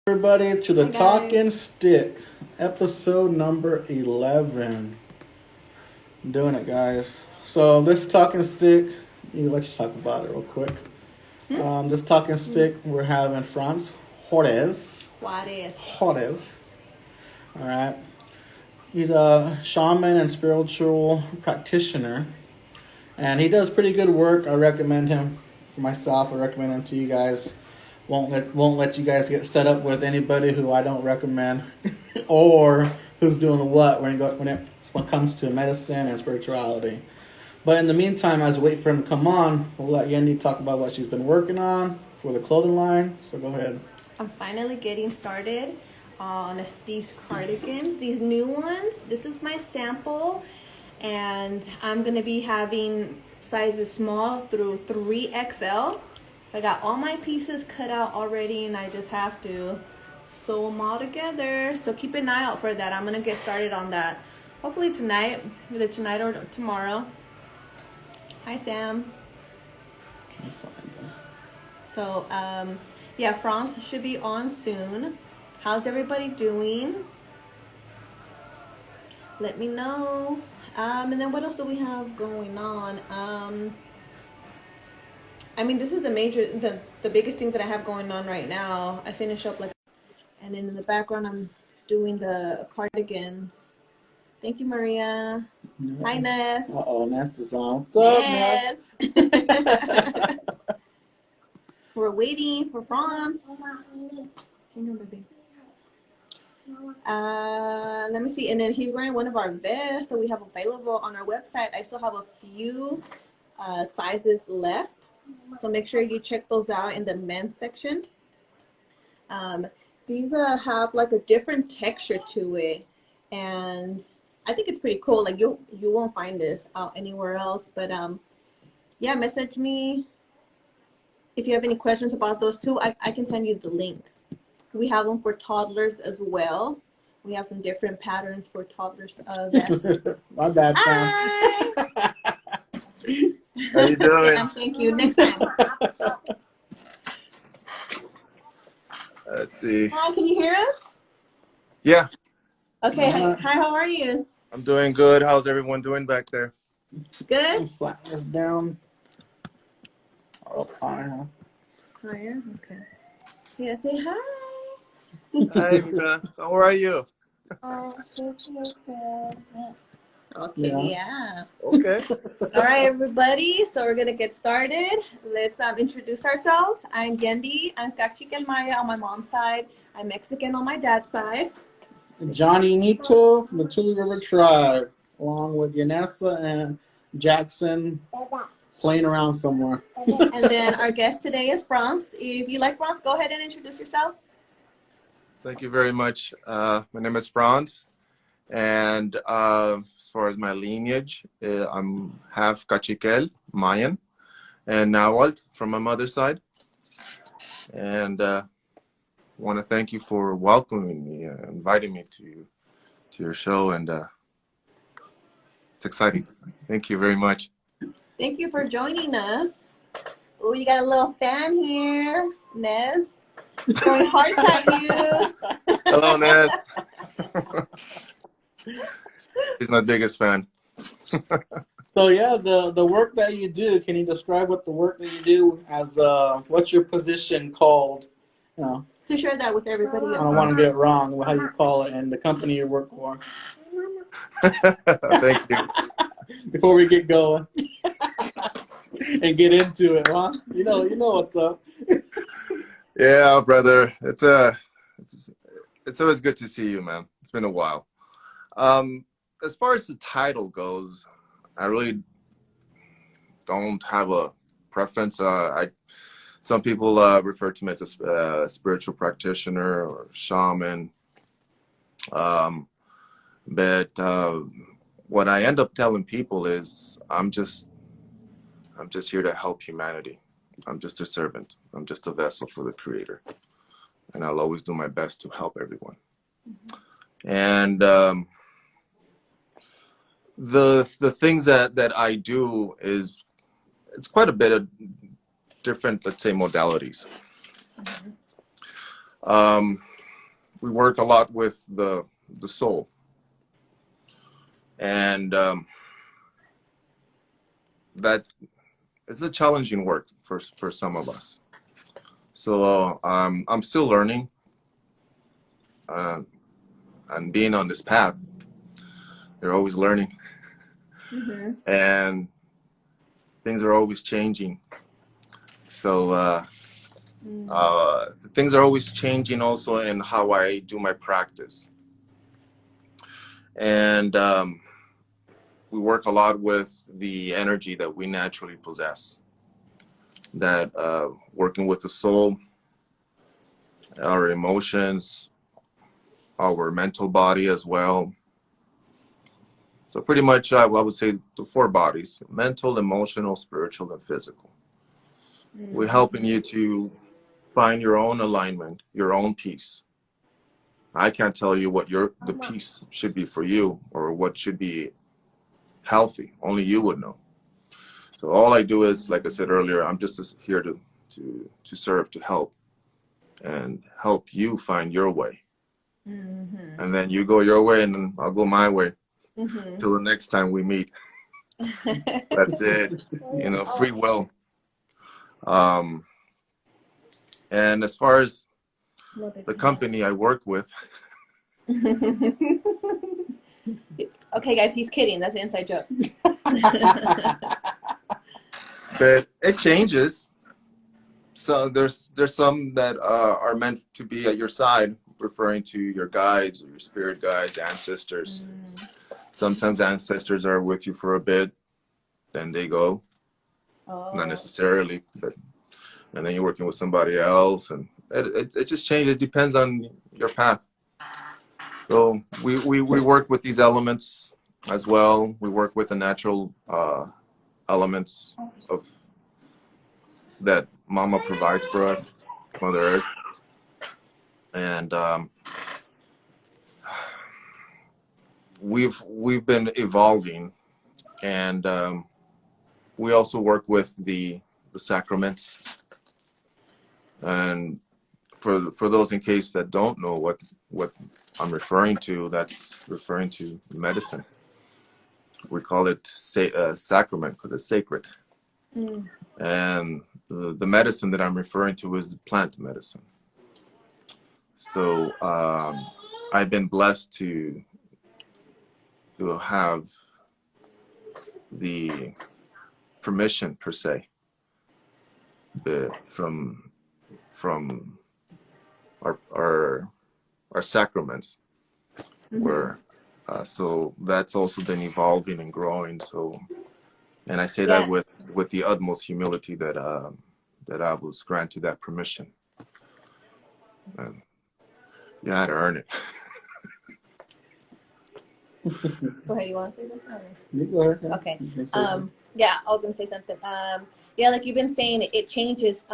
Everybody to the Hi Talking guys. Stick, episode number 11. I'm doing it, guys. So this Talking Stick, let you talk about it real quick. This Talking Stick, we're having Franz Juarez. Juarez. Juarez. All right. He's a shaman and spiritual practitioner, and he does pretty good work. I recommend him for myself. I recommend him to you guys. Won't let you guys get set up with anybody who I don't recommend, or who's doing what when it comes to medicine and spirituality. But in the meantime, as we wait for him to come on, we'll let Yendi talk about what she's been working on for the clothing line. So go ahead. I'm finally getting started on these cardigans, these new ones. This is my sample, and I'm gonna be having sizes small through 3XL. So I got all my pieces cut out already, and I just have to sew them all together. So keep an eye out for that. I'm gonna get started on that hopefully tonight, either tonight or tomorrow. Hi, Sam. So, yeah, Franz should be on soon. How's everybody doing? Let me know. And then what else do we have going on? I mean, this is the biggest thing that I have going on right now. I finish up and then in the background, I'm doing the cardigans. Thank you, Maria. Hi, Ness. Ness is on. What's up, Ness? We're waiting for Franz. Hang on, baby. Let me see. And then he's wearing one of our vests that we have available on our website. I still have a few sizes left, so make sure you check those out in the men's section. These have like a different texture to it, and I think it's pretty cool. Like you won't find this out anywhere else. But yeah, message me if you have any questions about those too. I can send you the link. We have them for toddlers as well. We have some different patterns for toddlers vests. My bad, Sam. Hi. How you doing? Sam, thank you. Next time. Let's see. Hi, can you hear us? Yeah, Okay. Hi, how are you? I'm doing good. How's everyone doing back there? Good. Flatten this down. Up higher. Higher? Okay. Yeah, say hi. Hi, Mika. How are you? Okay, yeah. Okay. All right, everybody. So we're gonna get started. Let's introduce ourselves. I'm Yendi. I'm Cachiquel Maya on my mom's side. I'm Mexican on my dad's side. Johnny Nito from the Tule River Tribe, along with Yanessa and Jackson, playing around somewhere. And then our guest today is Franz. If you like Franz, go ahead and introduce yourself. Thank you very much. My name is Franz, and as far as my lineage, I'm half Cachiquel, Mayan, and Nahuatl from my mother's side. And want to thank you for welcoming me, inviting me to your show, and it's exciting. Thank you very much. Thank you for joining us. Oh, you got a little fan here, Nez. Throwing hearts at you. Hello, Ness. He's my biggest fan. So yeah, the work that you do, can you describe what the work that you do as what's your position called? You know, To share that with everybody. I don't want to get it wrong, how you call it and the company you work for. Thank you. Before we get going and get into it, Ron. You know what's up. Yeah, brother. It's always good to see you, man. It's been a while. As far as the title goes, I really don't have a preference. Some people refer to me as a spiritual practitioner or shaman. But what I end up telling people is I'm just here to help humanity. I'm just a servant. I'm just a vessel for the Creator, and I'll always do my best to help everyone. And the things that I do is it's quite a bit of different, let's say, modalities. we work a lot with the soul, and that is a challenging work for some of us. So I'm still learning, and being on this path, you're always learning, and things are always changing. So things are always changing also in how I do my practice. And we work a lot with the energy that we naturally possess, that working with the soul, our emotions, our mental body as well. So pretty much I would say the 4 bodies: mental, emotional, spiritual, and physical. We're helping you to find your own alignment, your own peace. I can't tell you what the peace should be for you, or what should be healthy. Only you would know. So all I do is, like I said earlier, I'm just here to serve, to help, and help you find your way. And then you go your way, and then I'll go my way. Till the next time we meet. That's it. You know, free will. And as far as the company I work with. Okay, guys, he's kidding. That's an inside joke. But it changes. So there's some that are meant to be at your side, referring to your guides or your spirit guides, ancestors. Sometimes ancestors are with you for a bit, then they go. Not necessarily, but and then you're working with somebody else, and it just changes. It depends on your path. So we work with these elements as well. We work with the natural elements of that Mama provides for us, Mother Earth, and we've been evolving, and we also work with the sacraments. And for those in case that don't know what I'm referring to, that's referring to medicine. We call it sacrament because it's sacred. And the medicine that I'm referring to is plant medicine. So I've been blessed to have the permission, per se, from our sacraments, where so that's also been evolving and growing. So, and I say that with the utmost humility that I was granted that permission. And you had to earn it. Go ahead. You want to say something? You go ahead. Okay. Yeah, I was gonna say something. Yeah, like you've been saying, it changes.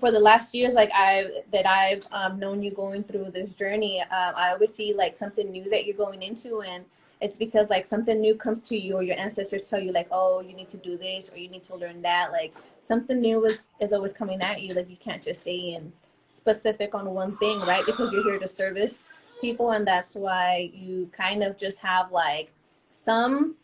For the last years, like I've known you going through this journey, I always see like something new that you're going into, and it's because like something new comes to you, or your ancestors tell you like, oh, you need to do this, or you need to learn that. Like something new is always coming at you. Like you can't just stay in specific on one thing, right? Because you're here to service people, and that's why you kind of just have like some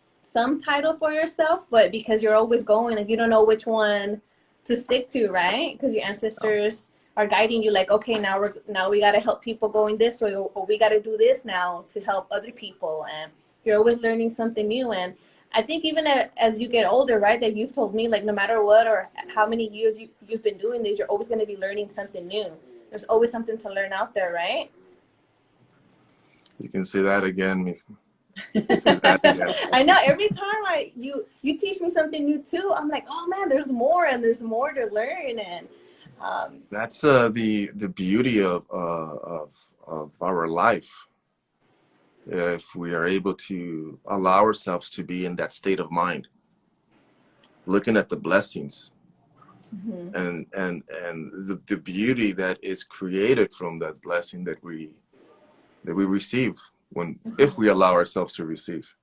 title for yourself, but because you're always going, like you don't know which one to stick to, right? Because your ancestors are guiding you like, okay, now we got to help people going this way, or we got to do this now to help other people, and you're always learning something new. And I think even as you get older, right, that you've told me, like no matter what or how many years you've been doing this, you're always going to be learning something new. There's always something to learn out there, right? You can say that again. Say that again. I know every time you teach me something new too, I'm like, oh man, there's more, and there's more to learn. And that's the beauty of our life. If we are able to allow ourselves to be in that state of mind, looking at the blessings, and the beauty that is created from that blessing that we receive if we allow ourselves to receive.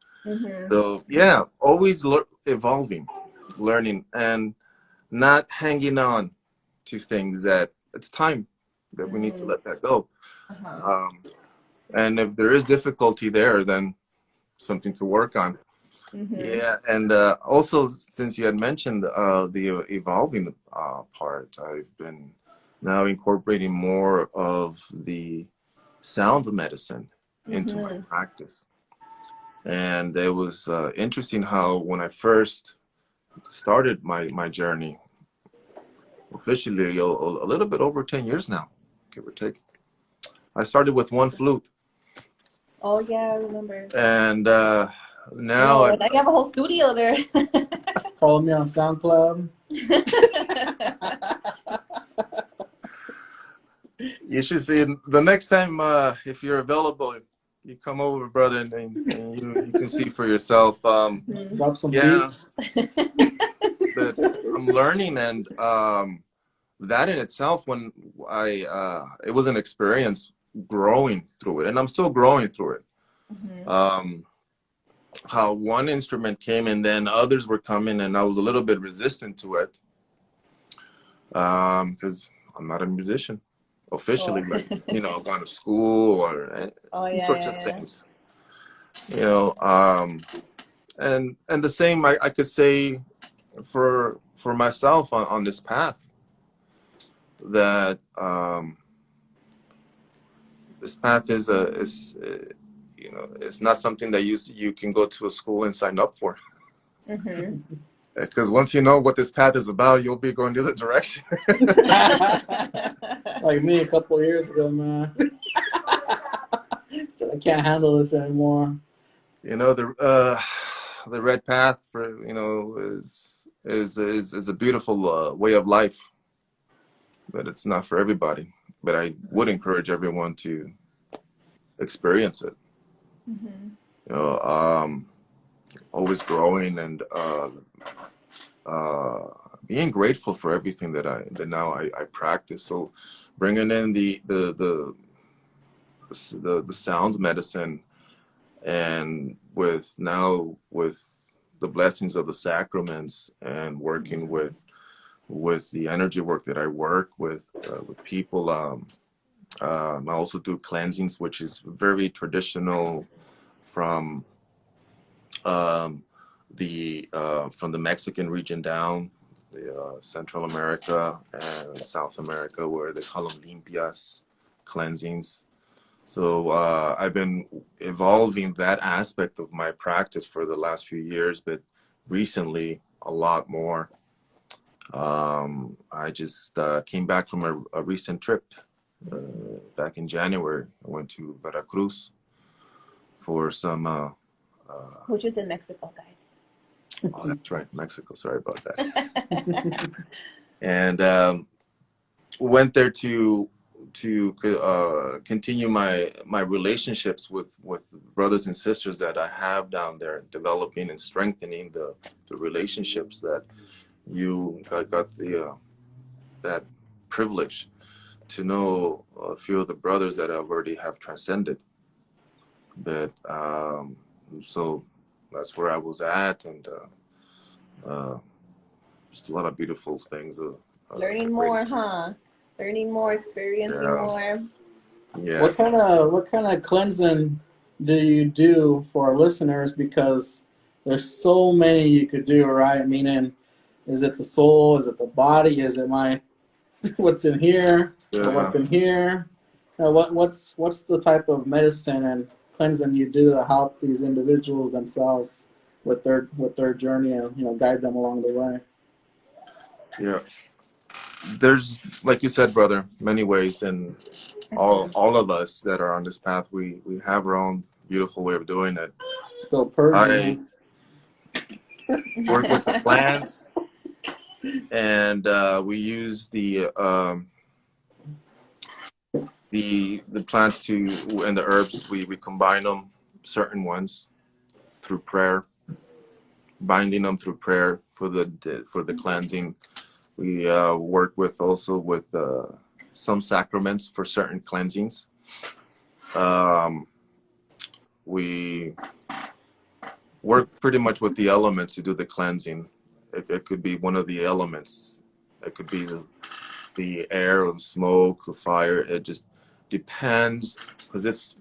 So yeah, always evolving, learning, and not hanging on to things that it's time. that we need to let that go. Uh-huh. And if there is difficulty there, then something to work on. Yeah, and also since you had mentioned the evolving part, I've been now incorporating more of the sound medicine into my practice. And it was interesting how when I first started my journey, officially a little bit over 10 years now, give or take, I started with one flute. Oh yeah, I remember. And now Oh, and I have a whole studio there. Follow me on SoundCloud. you should see the next time if you're available, you come over, brother, and you can see for yourself. Drop some Yeah, beats. but I'm learning, and that in itself, when it was an experience growing through it, and I'm still growing through it. How one instrument came and then others were coming, and I was a little bit resistant to it because I'm not a musician officially, like gone to school or these sorts of things. And the same I could say for myself on this path, that this path is it's not something that you can go to a school and sign up for. Because once you know what this path is about, you'll be going the other direction. Like me a couple of years ago, man. So I can't handle this anymore. The red path for is a beautiful way of life, but it's not for everybody. But I would encourage everyone to experience it. Always growing and being grateful for everything that now I practice. So bringing in the sound medicine, and with the blessings of the sacraments, and working with the energy work that I work with people. I also do cleansings, which is very traditional from the Mexican region down, Central America and South America, where they call them limpias, cleansings. So I've been evolving that aspect of my practice for the last few years, but recently a lot more. I just came back from a recent trip back in January. I went to Veracruz for some which is in Mexico, guys. Oh, that's right, Mexico. Sorry about that. And went there to continue my relationships with brothers and sisters that I have down there, developing and strengthening the relationships that you got that privilege to know a few of the brothers that I've already have transcended. But so that's where I was at, and just a lot of beautiful things. Learning more, huh? Learning more, experiencing more. Yes. What kind of cleansing do you do for our listeners? Because there's so many you could do, right? Meaning, is it the soul? Is it the body? Is it what's in here? Or what's in here? What's the type of medicine and cleansing you do to help these individuals themselves with their journey and guide them along the way? Yeah. There's, like you said, brother, many ways, and all of us that are on this path, we have our own beautiful way of doing it. Go purging. I work with the plants, and we use the plants and the herbs. We combine them, certain ones, through prayer, binding them through prayer for the cleansing. We work with some sacraments for certain cleansings. We work pretty much with the elements to do the cleansing. It could be one of the elements. It could be the the air or the smoke, the fire. It just depends, because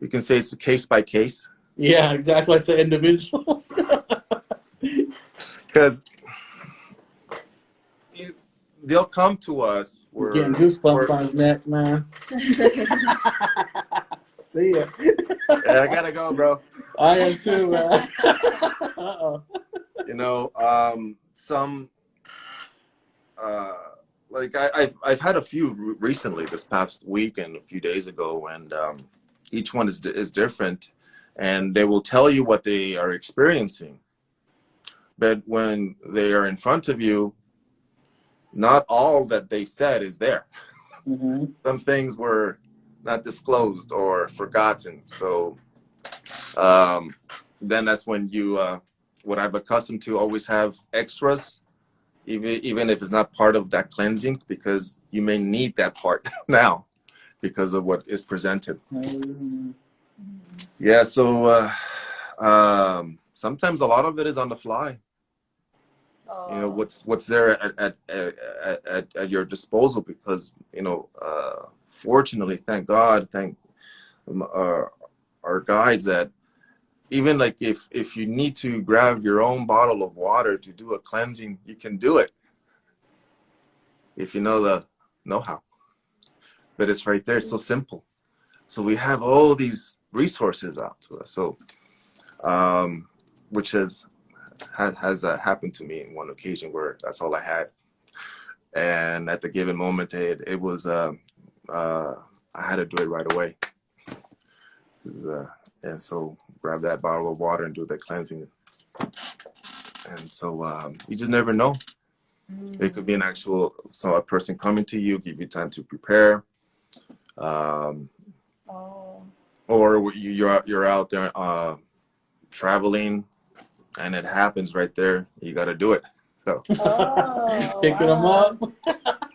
we can say it's a case by case. Yeah, exactly. I say individuals. Because they'll come to us. He's getting goosebumps on his neck, man. See ya. Yeah, I gotta go, bro. I am too, man. Uh-oh. You know, some like I've had a few recently this past week and a few days ago, and each one is different, and they will tell you what they are experiencing. But when they are in front of you, not all that they said is there. Mm-hmm. Some things were not disclosed or forgotten. So then that's when you, what I've accustomed to, always have extras, even if it's not part of that cleansing, because you may need that part now because of what is presented. Mm-hmm. Yeah, so sometimes a lot of it is on the fly. You know, what's there at your disposal, because, you know, fortunately, thank God, thank our guides, that even like if you need to grab your own bottle of water to do a cleansing, you can do it if you know the know-how. But it's right there, it's so simple. So we have all these resources out to us. So which has happened to me in one occasion where that's all I had, and at the given moment it was I had to do it right away, and so grab that bottle of water and do the cleansing. And so you just never know. It could be an actual a person coming to you, give you time to prepare, or you're out there traveling, and it happens right there. You got to do it. So picking them up.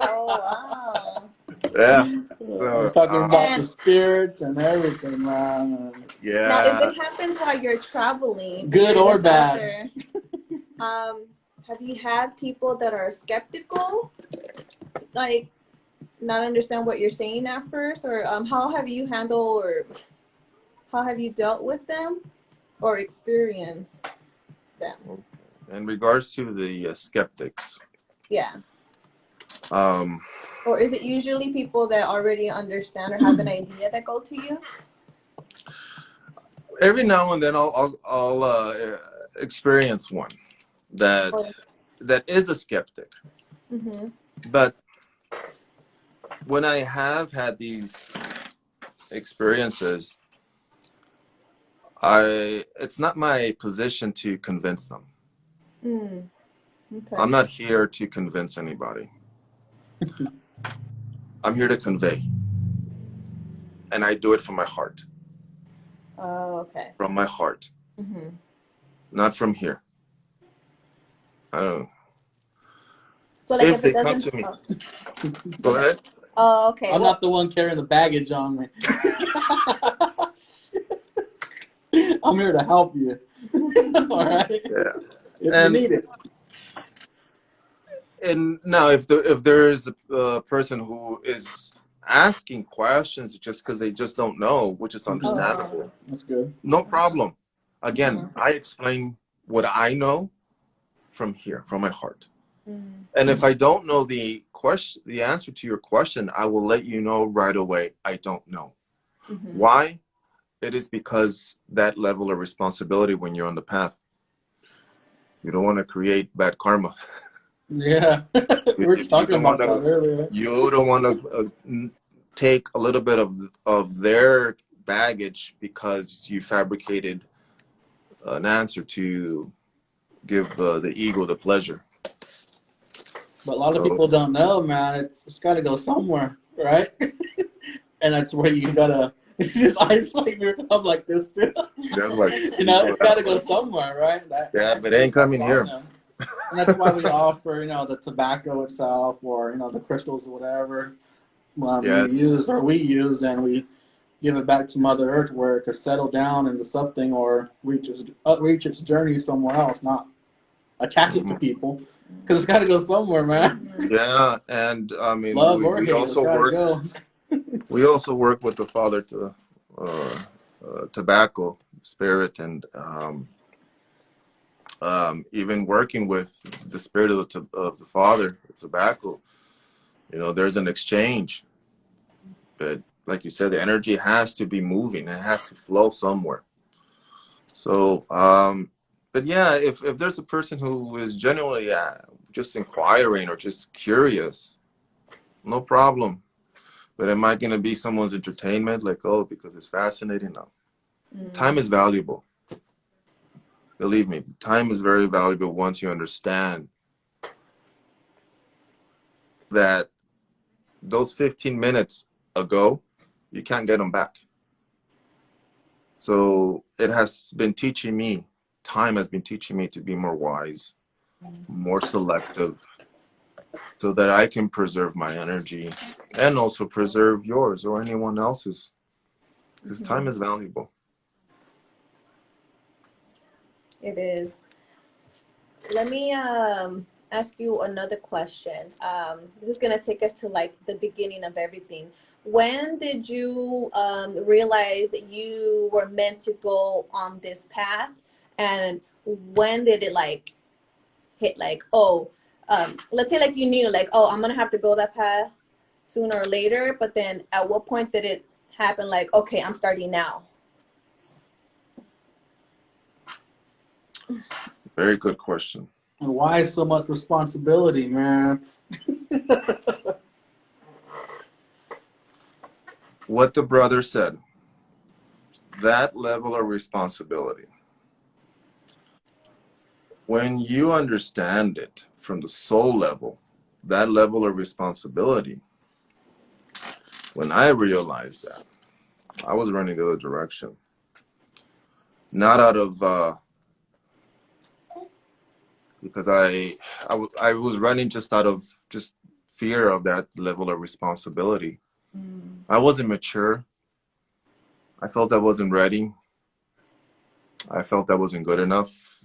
Oh wow! Yeah. So we're talking about the spirits and everything, man. Yeah. Now, if it happens while you're traveling, good or bad, have you had people that are skeptical, like not understand what you're saying at first, or how have you handled, or how have you dealt with them, or experienced them? In regards to the skeptics, Yeah. Or is it usually people that already understand or have an idea that go to you? Every now and then I'll experience one that is a skeptic. Mm-hmm. But when I have had these experiences, it's not my position to convince them. Okay. I'm not here to convince anybody. I'm here to convey. And I do it from my heart. Oh, okay. From my heart. Mm-hmm. Not from here. I don't know. So like if if they it doesn't come to me. Go ahead. Oh, okay. I'm not the one carrying the baggage on me. I'm here to help you. All right. Yeah. If you need it. And now, if there is a person who is asking questions just because they just don't know, which is understandable. That's good. No problem. Again, I explain what I know from here, from my heart. And if I don't know the answer to your question, I will let you know right away. I don't know. Why? It is because that level of responsibility when you're on the path. You don't want to create bad karma. Yeah, we were talking about that earlier. You don't want to take a little bit of their baggage because you fabricated an answer to give the ego the pleasure. But a lot of people don't know, man. It's got to go somewhere, right? And that's where you gotta. It's just isolate yourself like this too. That's like, it's got to go somewhere, right? But it ain't coming here. And that's why we offer, the tobacco itself, or the crystals or whatever we use, and we give it back to Mother Earth where it could settle down into something or reach its journey somewhere else, not attach it to people. Because it's got to go somewhere, man. Yeah, and I mean, Love or we hate, it's also got to work. go. We also work with the Father to tobacco spirit, and even working with the spirit of the Father, the tobacco. You know, there's an exchange, but like you said, the energy has to be moving. It has to flow somewhere. So, but yeah, if there's a person who is genuinely just inquiring or just curious, no problem. But am I going to be someone's entertainment? Like, oh, because it's fascinating? No. Time is valuable. Believe me, time is very valuable once you understand that those 15 minutes ago, you can't get them back. So it has been teaching me, time has been teaching me to be more wise, more selective, so that I can preserve my energy and also preserve yours or anyone else's, because time is valuable. It is. Let me ask you another question. This is gonna take us to like the beginning of everything. When did you realize you were meant to go on this path, and when did it like hit like, oh, let's say like you knew like, oh, I'm gonna have to go that path sooner or later, but then at what point did it happen like, okay, I'm starting now? Very good question. And why so much responsibility, man? What the brother said, that level of responsibility, when you understand it from the soul level, that level of responsibility, when I realized that, I was running the other direction. Not out of, because I was running just out of just fear of that level of responsibility. I wasn't mature. I felt I wasn't ready. I felt I wasn't good enough.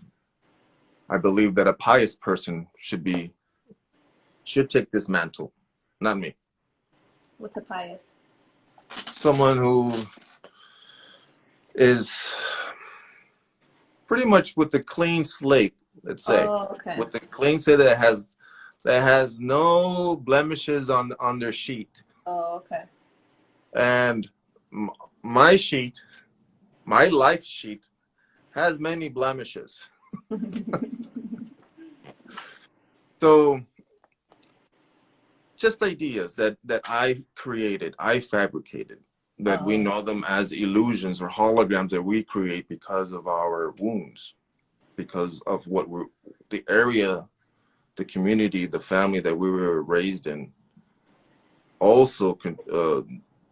I believe that a pious person should take this mantle, not me. What's a pious? Someone who is pretty much with a clean slate, let's say. Oh, okay. With a clean slate that has no blemishes on their sheet. Oh, okay. And my sheet, my life sheet, has many blemishes. So just ideas that I created, I fabricated, that we know them as illusions or holograms that we create because of our wounds, because of the area, the community, the family that we were raised in, also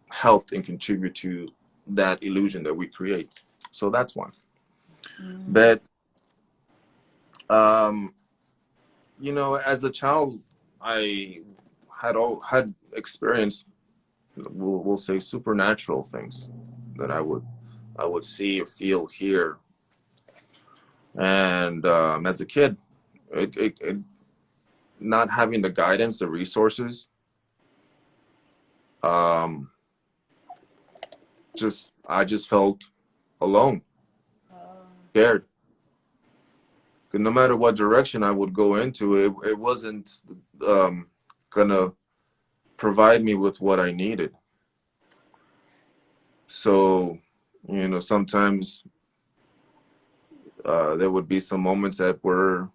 helped and contribute to that illusion that we create. So that's one. But you know, as a child, I had experienced, we'll say, supernatural things that I would see or feel, hear. And as a kid, it not having the guidance, the resources, I just felt alone, scared. 'Cause no matter what direction I would go into, it wasn't gonna provide me with what I needed. So, you know, sometimes there would be some moments that were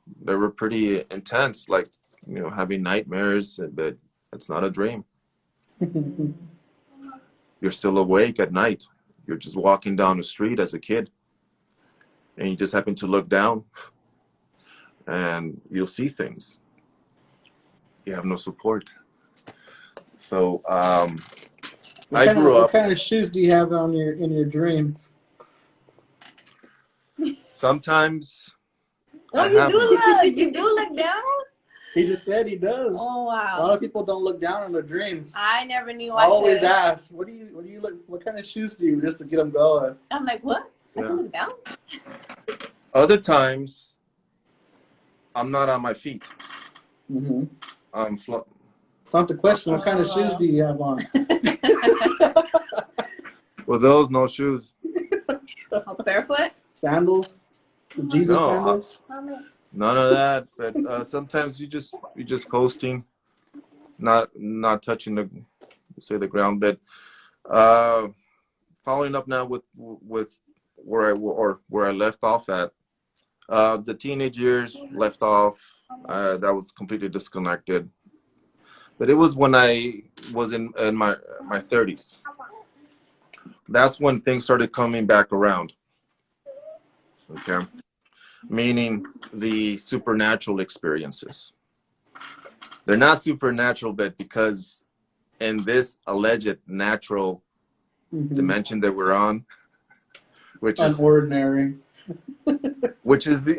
pretty intense, like, you know, having nightmares, but it's not a dream. You're still awake at night. You're just walking down the street as a kid, and you just happen to look down, and you'll see things. You have no support. So I grew up. What kind of shoes do you have on in your dreams? Sometimes. Oh, you do look down? He just said he does. Oh, wow. A lot of people don't look down in their dreams. I never knew. I always ask, what do you look? What kind of shoes do you, just to get them going? I'm like, what? I can look down? Other times, I'm not on my feet. Mm-hmm. Flo- It's not the question. What kind of shoes do you have on? With those, no shoes. Barefoot? Sandals? The Jesus No, sandals? none of that. But sometimes you just coasting, not touching the ground. But following up now with where I left off at, the teenage years left off. That was completely disconnected. But it was when I was in my 30s. That's when things started coming back around. Okay, meaning the supernatural experiences. They're not supernatural, but because in this alleged natural dimension that we're on, which is unordinary.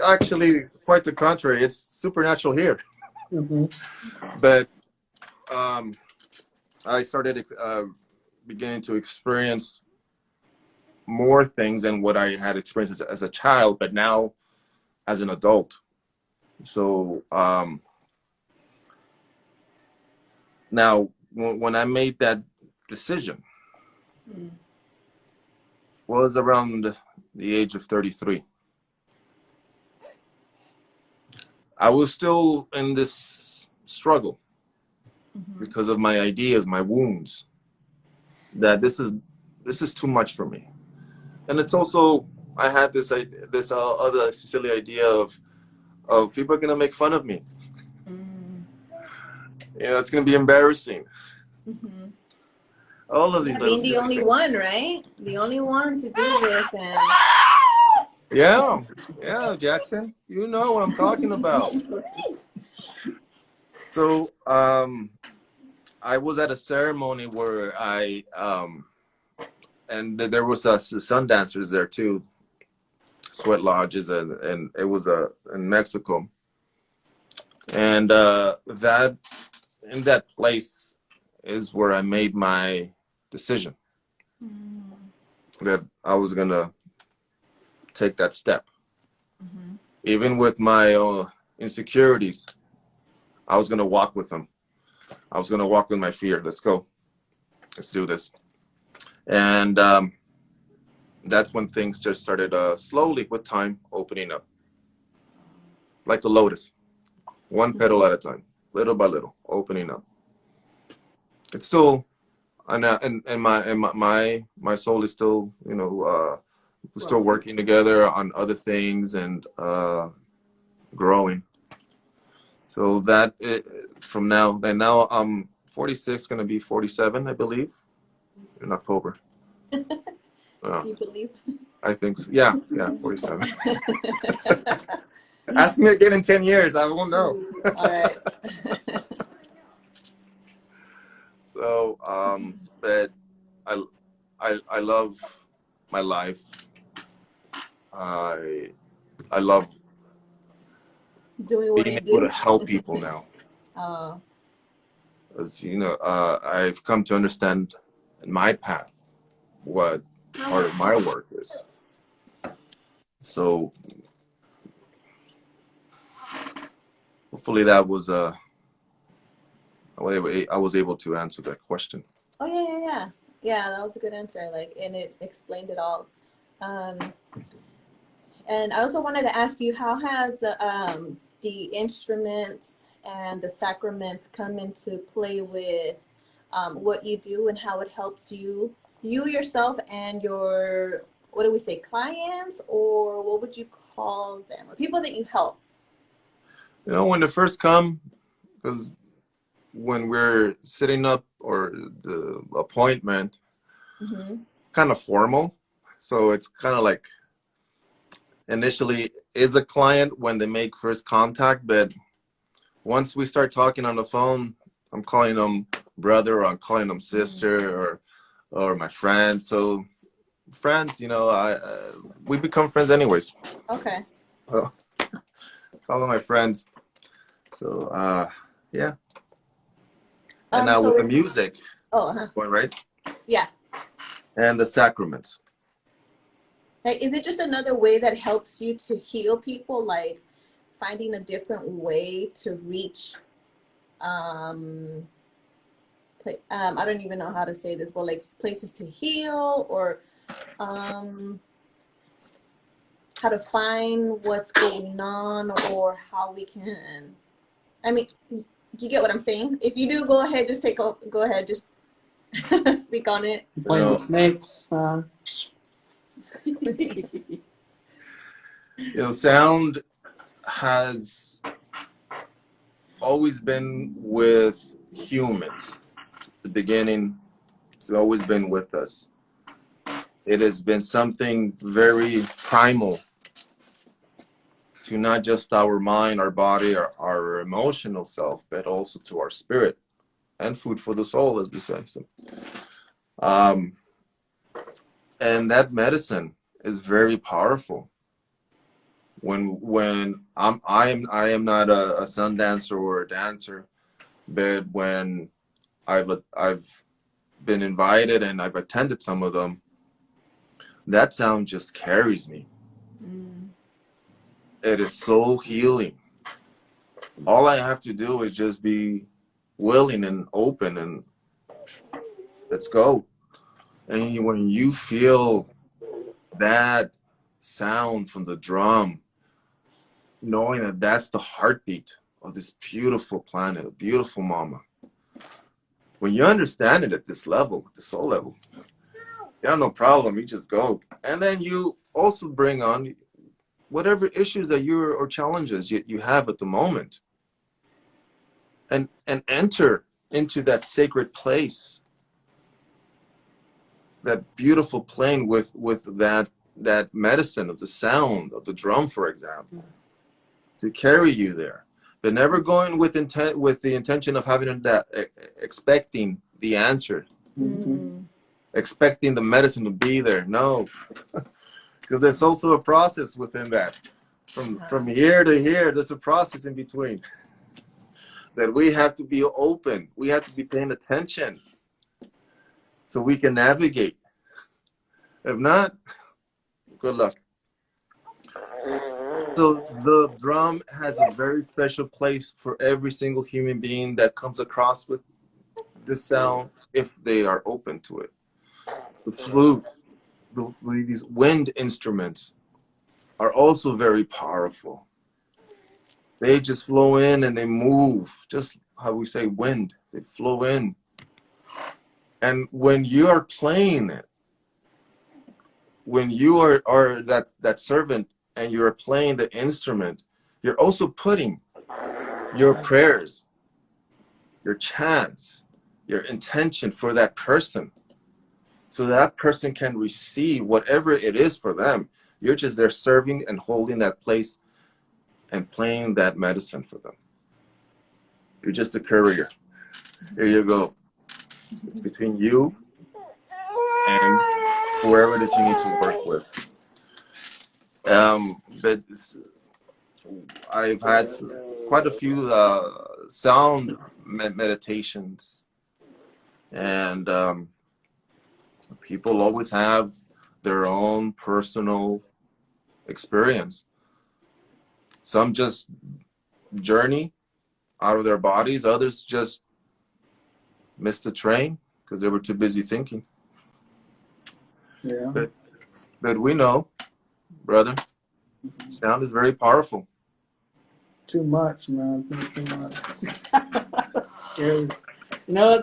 actually quite the contrary. It's supernatural here. Mm-hmm. But I started beginning to experience more things than what I had experienced as a child, but now as an adult. So now when I made that decision, was around the age of 33. I was still in this struggle because of my ideas, my wounds, that this is too much for me. And it's also, I had this other silly idea of people are gonna make fun of me. It's gonna be embarrassing. All of these being the only one, right? The only one to do this, and yeah, Jackson, you know what I'm talking about. So I was at a ceremony where and there was sun dancers there too, sweat lodges, and it was in Mexico, and that in that place is where I made my decision that I was gonna take that step, even with my insecurities. I was gonna walk with them. I was gonna walk with my fear. Let's go. Let's do this. And that's when things just started slowly, with time, opening up, like a lotus, one petal at a time, little by little, opening up. It's still, and my soul is still, we're still working together on other things and growing. So that from now, and now I'm 46, gonna be 47, I believe, in October. you believe? I think so. Yeah, 47. Ask me again in 10 years, I won't know. All right. So, but I love my life. I love doing what being you able do. to help people now. As I've come to understand in my path what part of my work is. So hopefully that was I was able to answer that question. Oh yeah. That was a good answer. And it explained it all. And I also wanted to ask you, how has the instruments and the sacraments come into play with what you do and how it helps you yourself and your, what do we say, clients, or what would you call them, or people that you help? When they first come, because when we're setting up or the appointment, kind of formal. So it's kind of like initially is a client when they make first contact, but once we start talking on the phone, I'm calling them brother, or I'm calling them sister, or my friend. So friends, we become friends anyways. Okay. So, call them my friends. So yeah. And now with the music, right? Yeah. And the sacraments. Like, is it just another way that helps you to heal people, like finding a different way to reach I don't even know how to say this, but like places to heal, or how to find what's going on, or how we can, I mean, do you get what I'm saying? If you do, go ahead, just go ahead, just speak on it. Playing with snakes. Sound has always been with humans. The beginning, it's always been with us. It has been something very primal to not just our mind, our body, our emotional self, but also to our spirit, and food for the soul, as we say. So, and that medicine is very powerful. When I am not a sun dancer or a dancer, but when I've been invited and I've attended some of them, that sound just carries me. It is so healing. All I have to do is just be willing and open, and let's go. And when you feel that sound from the drum, knowing that that's the heartbeat of this beautiful planet, a beautiful mama. When you understand it at this level, the soul level, you have no problem. You just go. And then you also bring on whatever issues that or challenges you have at the moment, and enter into that sacred place, that beautiful plane with that medicine of the sound of the drum, for example, to carry you there, but never going with the intention of having that expecting the answer, expecting the medicine to be there. No, because there's also a process within that. From here to here, there's a process in between that we have to be open. We have to be paying attention so we can navigate. If not, good luck. So the drum has a very special place for every single human being that comes across with this sound, if they are open to it. The flute, these wind instruments are also very powerful. They just flow in and they move, just how we say wind. They flow in. And when you are playing it, when you are that servant and you're playing the instrument, you're also putting your prayers, your chants, your intention for that person, so that person can receive whatever it is for them. You're just there serving and holding that place and playing that medicine for them. You're just a courier. Here you go. It's between you and whoever it is you need to work with. But I've had quite a few sound meditations, and people always have their own personal experience. Some just journey out of their bodies. Others just miss the train because they were too busy thinking. Yeah. But we know, brother, sound is very powerful. Too much, man. Too much. Scary. You know,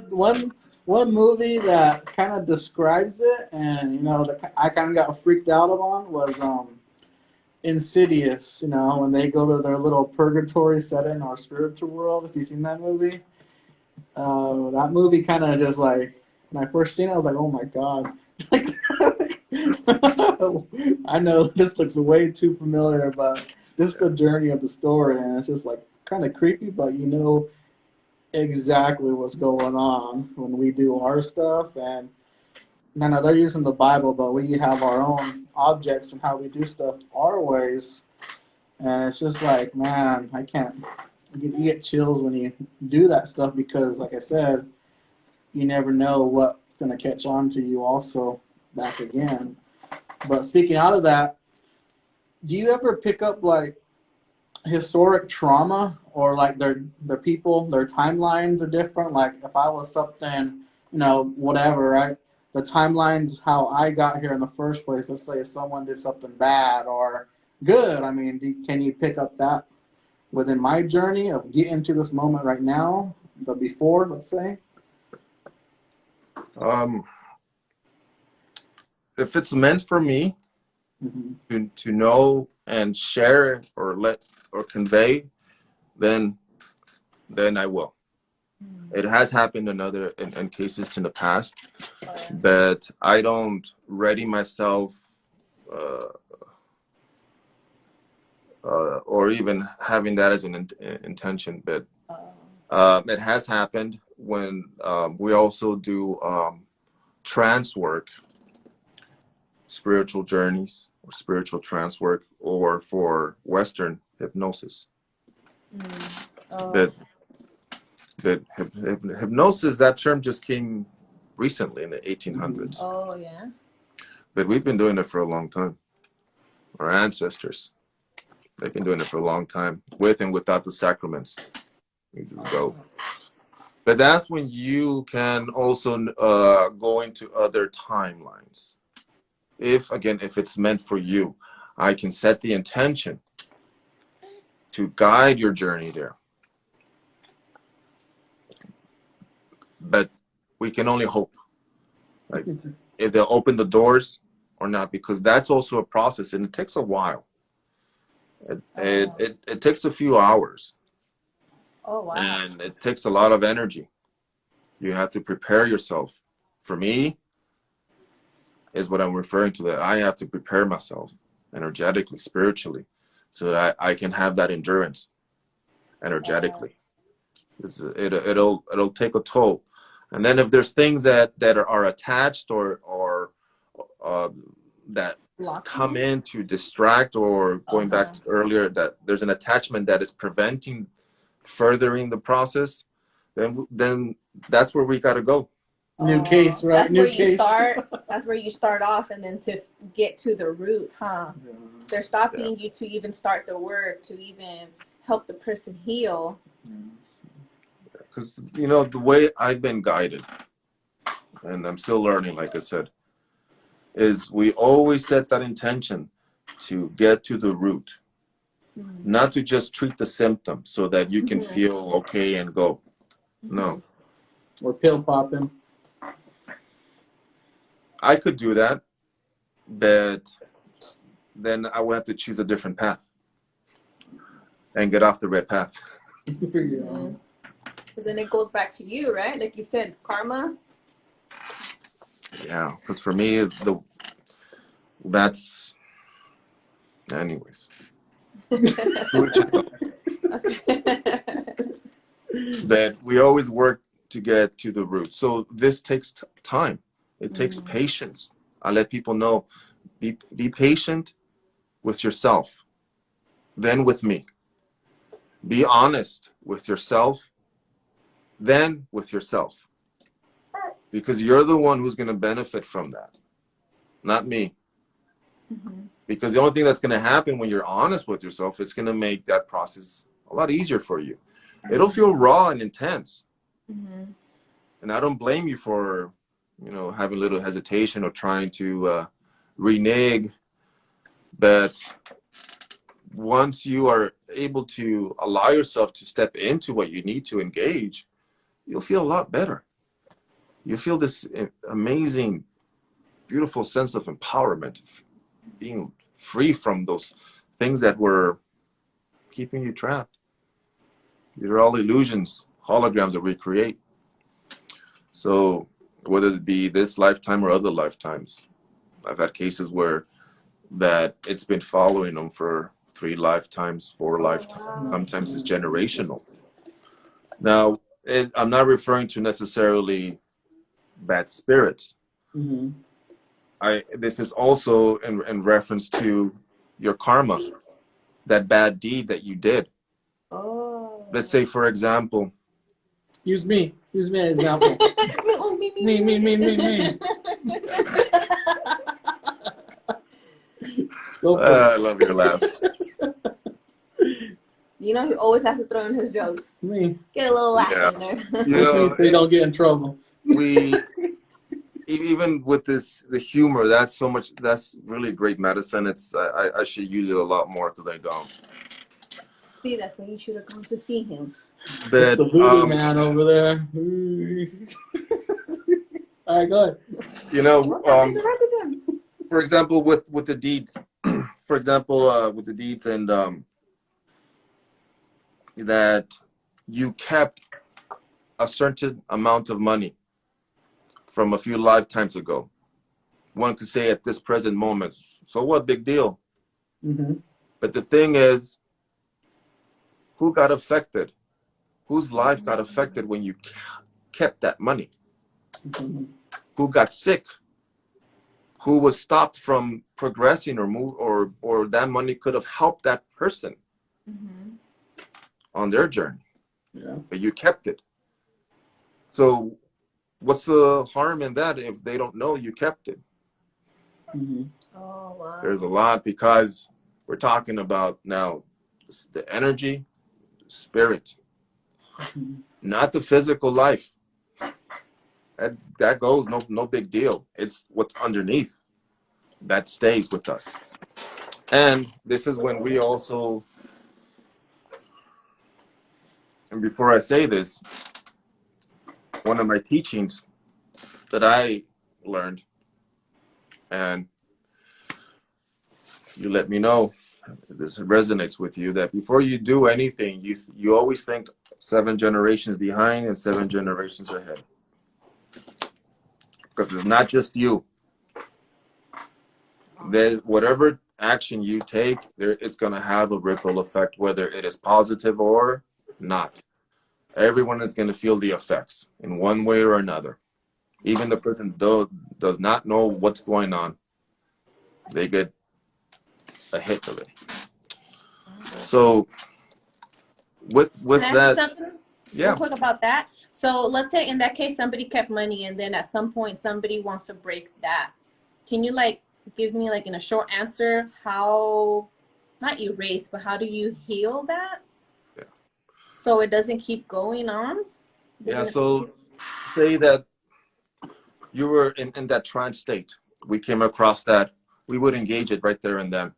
one movie that kind of describes it, and you know, that I kind of got freaked out on was Insidious. You know, when they go to their little purgatory setting or spiritual world. Have you seen that movie? That movie kind of just like, when I first seen it, I was like, oh my god. Like, I know this looks way too familiar, but just the journey of the story, and it's just like kind of creepy, but you know exactly what's going on when we do our stuff. And I know they're using the Bible, but we have our own objects and how we do stuff our ways. And it's just like, man, I can't. You get chills when you do that stuff because, like I said, you never know what's going to catch on to you also back again. But speaking out of that, do you ever pick up like historic trauma, or like their people, their timelines are different. Like if I was something, whatever, right? The timelines, how I got here in the first place. Let's say if someone did something bad or good. I mean, can you pick up that within my journey of getting to this moment right now, the before, let's say? If it's meant for me to know and share or convey, then I will. It has happened in cases in the past, but I don't ready myself or even having that as an intention. But it has happened when we also do trance work, spiritual journeys or spiritual trance work, or for Western hypnosis. But hypnosis, that term just came recently in the 1800s. Oh, yeah. But we've been doing it for a long time. Our ancestors, they've been doing it for a long time, with and without the sacraments. You do both. But that's when you can also go into other timelines. If it's meant for you, I can set the intention to guide your journey there. But we can only hope, like, if they'll open the doors or not, because that's also a process, and it takes a while. It takes a few hours. Oh, wow. And it takes a lot of energy. You have to prepare yourself. For me, is what I'm referring to, that I have to prepare myself energetically, spiritually, so that I can have that endurance energetically. It'll take a toll. And then if there's things that are attached or that come in to distract, or going back to earlier, that there's an attachment that is preventing furthering the process, then that's where we got to go. New case, right? That's New where case. you start. That's where you start off, and then to get to the root, huh? Yeah. They're stopping you to even start the work, to even help the person heal. Because the way I've been guided, and I'm still learning, like I said, is we always set that intention to get to the root, not to just treat the symptom so that you can feel okay and go. No. Or pill popping. I could do that, but then I would have to choose a different path and get off the red path. But then it goes back to you, right? Like you said, karma. Yeah, because for me, that's anyways. That we always work to get to the root. So this takes time. It takes patience. I let people know, be patient with yourself, then with me. Be honest with yourself, then with yourself. Because you're the one who's going to benefit from that, not me. Because the only thing that's going to happen when you're honest with yourself, it's going to make that process a lot easier for you. It'll feel raw and intense. And I don't blame you for, having a little hesitation or trying to renege. But once you are able to allow yourself to step into what you need to engage, you'll feel a lot better. You feel this amazing, beautiful sense of empowerment, being free from those things that were keeping you trapped. These are all illusions, holograms that we create. So whether it be this lifetime or other lifetimes, I've had cases where that it's been following them for 3 lifetimes, 4 lifetimes. Sometimes it's generational. Now, I'm not referring to necessarily bad spirits. This is also in reference to your karma, that bad deed that you did. Let's say, for example, Use me as an example. me. I love your laughs. You know, he always has to throw in his jokes. Me. Get a little laugh Yeah. in there. You Just know, me so you don't get in trouble. we even with the humor, that's really great medicine. I should use it a lot more because I don't. See, that's when you should have gone to see him. It's But the voodoo man over there. All right, go ahead. you know, Interrupted him. for example, with the deeds, for example, with the deeds and that you kept a certain amount of money from a few lifetimes ago. One could say at this present moment, so what, big deal? Mm-hmm. But the thing is, who got affected? Whose life got affected when you kept that money? Mm-hmm. Who got sick? Who was stopped from progressing or move, or that money could have helped that person on their journey, Yeah. but you kept it. So what's the harm in that if they don't know you kept it? Mm-hmm. Oh, wow. There's a lot, because we're talking about now the energy, spirit, not the physical life. That goes, no big deal. It's what's underneath that stays with us. And this is when we also, and before I say this, one of my teachings that I learned, and you let me know if this resonates with you, that before you do anything, you always think 7 generations behind and 7 generations ahead. Because it's not just you. Whatever action you take, it's going to have a ripple effect, whether it is positive or not. Everyone is going to feel the effects in one way or another. Even the person does not know what's going on, they get a hit of it. So with Can I ask that, you something yeah, real quick about that? So let's say in that case somebody kept money and then at some point somebody wants to break that. Can you like give me like in a short answer how, not erase, but how do you heal that? Yeah. So it doesn't keep going on? Yeah, so say that you were in that trance state. We came across that. We would engage it right there and then.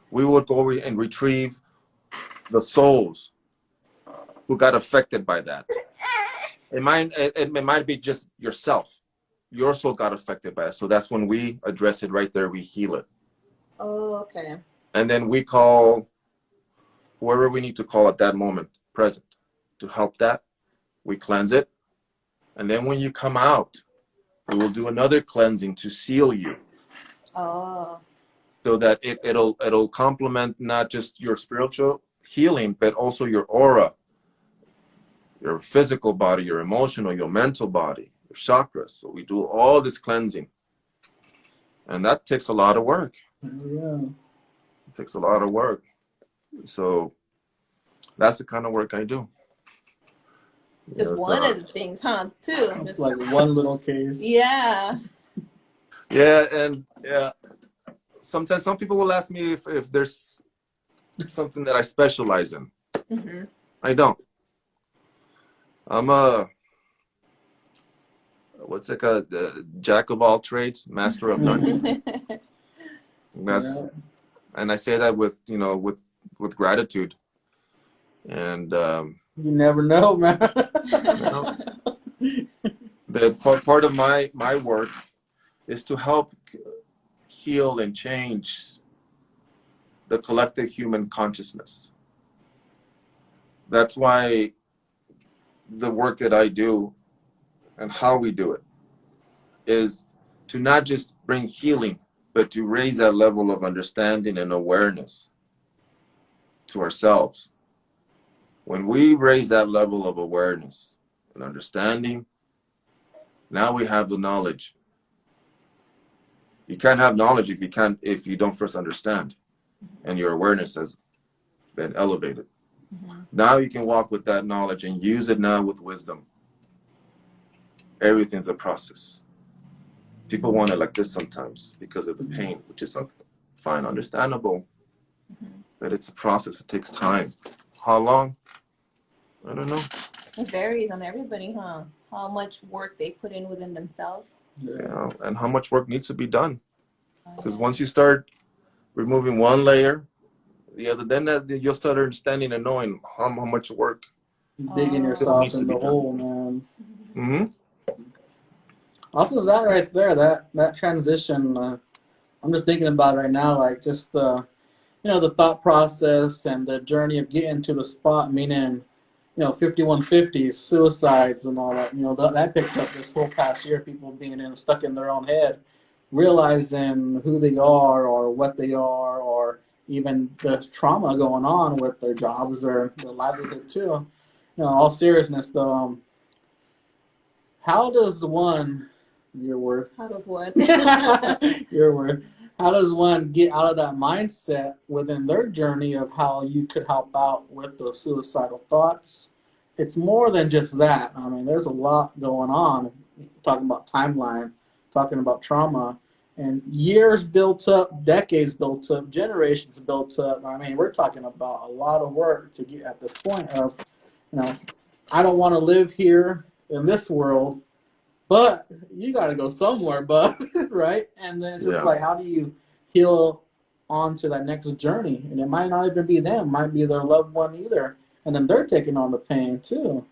We would go and retrieve the souls who got affected by that. It might be just yourself. Your soul got affected by it. So that's when we address it right there. We heal it. Oh, okay. And then we call whoever we need to call at that moment present to help that. We cleanse it. And then when you come out, we will do another cleansing to seal you. Oh. So that it'll complement not just your spiritual healing, but also your aura, your physical body, your emotional, your mental body, your chakras. So we do all this cleansing. And that takes a lot of work. Yeah. It takes a lot of work. So that's the kind of work I do. Just one of the things, huh? Too. It's Just, like one little case. yeah. Yeah, and yeah. Sometimes some people will ask me if there's something that I specialize in. Mm-hmm. I don't. I'm a, what's it called? Jack of all trades, master of none. Yeah. And I say that with, with gratitude. And You never know, man. the part of my work is to help heal and change the collective human consciousness. That's why the work that I do and how we do it is to not just bring healing, but to raise that level of understanding and awareness to ourselves. When we raise that level of awareness and understanding, now we have the knowledge. You can't have knowledge if you don't first understand and your awareness has been elevated. Mm-hmm. Now you can walk with that knowledge and use it now with wisdom. Everything's a process. People want it like this sometimes because of the pain, which is fine, understandable. Mm-hmm. But it's a process. It takes time. How long? I don't know. It varies on everybody, huh? How much work they put in within themselves. Yeah, and how much work needs to be done. Because once you start removing one layer, the other, then you'll start understanding and knowing how much work Digging still yourself needs to in be the done. hole, man. Mm-hmm. Off of that right there, that transition, I'm just thinking about it right now, like just the, the thought process and the journey of getting to the spot, meaning, 5150 suicides and all that. That picked up this whole past year, people being stuck in their own head, realizing who they are or what they are, or even the trauma going on with their jobs or their livelihood too. All seriousness though, how does one, your word, How does what? your word, how does one get out of that mindset within their journey of how you could help out with those suicidal thoughts? It's more than just that. I mean, there's a lot going on. Talking about timeline, talking about trauma, and years built up, decades built up, generations built up. I mean, we're talking about a lot of work to get at this point of, you know, I don't want to live here in this world, but you got to go somewhere, bud, right? And then it's just Yeah. like, how do you heal on to that next journey? And it might not even be them, it might be their loved one either. And then they're taking on the pain too.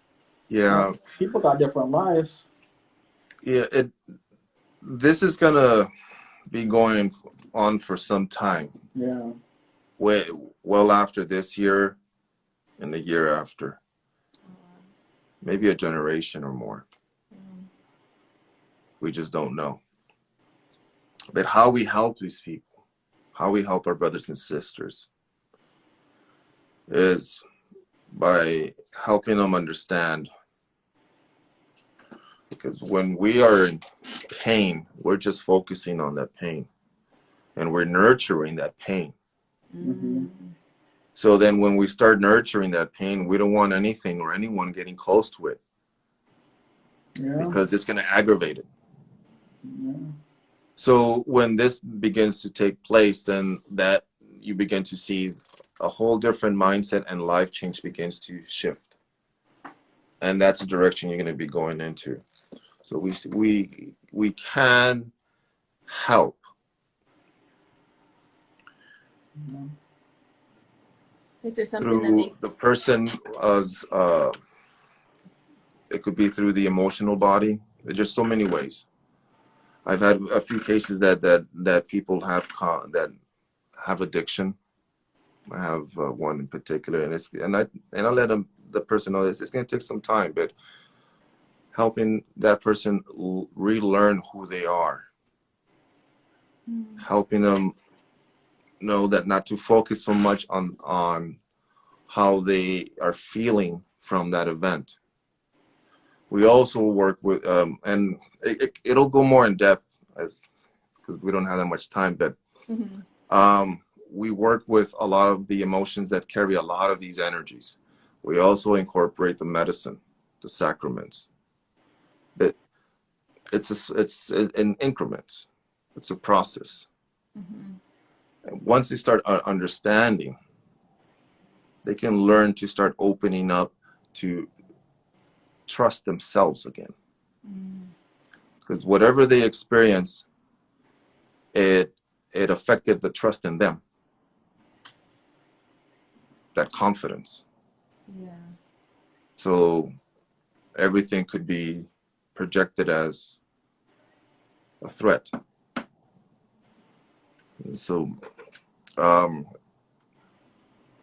Yeah. People got different lives. Yeah. This is gonna be going on for some time. Yeah. Well after this year and the year after. Maybe a generation or more. We just don't know. But how we help these people, how we help our brothers and sisters, is by helping them understand. Because when we are in pain, we're just focusing on that pain. And we're nurturing that pain. Mm-hmm. So then when we start nurturing that pain, we don't want anything or anyone getting close to it. Yeah. Because it's going to aggravate it. Yeah. So when this begins to take place, then that you begin to see a whole different mindset and life change begins to shift. And that's the direction you're going to be going into. So we can help. Is there something that Through makes the person as it could be through the emotional body. There's just so many ways. I've had a few cases that people have that have addiction. I have one in particular, and I let the person know this. It's going to take some time, but helping that person relearn who they are, helping them know that not to focus so much on how they are feeling from that event. We also work with, and it'll go more in depth because we don't have that much time, but we work with a lot of the emotions that carry a lot of these energies. We also incorporate the medicine, the sacraments. But it's in increments. It's a process. And once they start understanding, they can learn to start opening up to trust themselves again. Because whatever they experience, it affected the trust in them. That confidence. Yeah. So everything could be projected as a threat. And so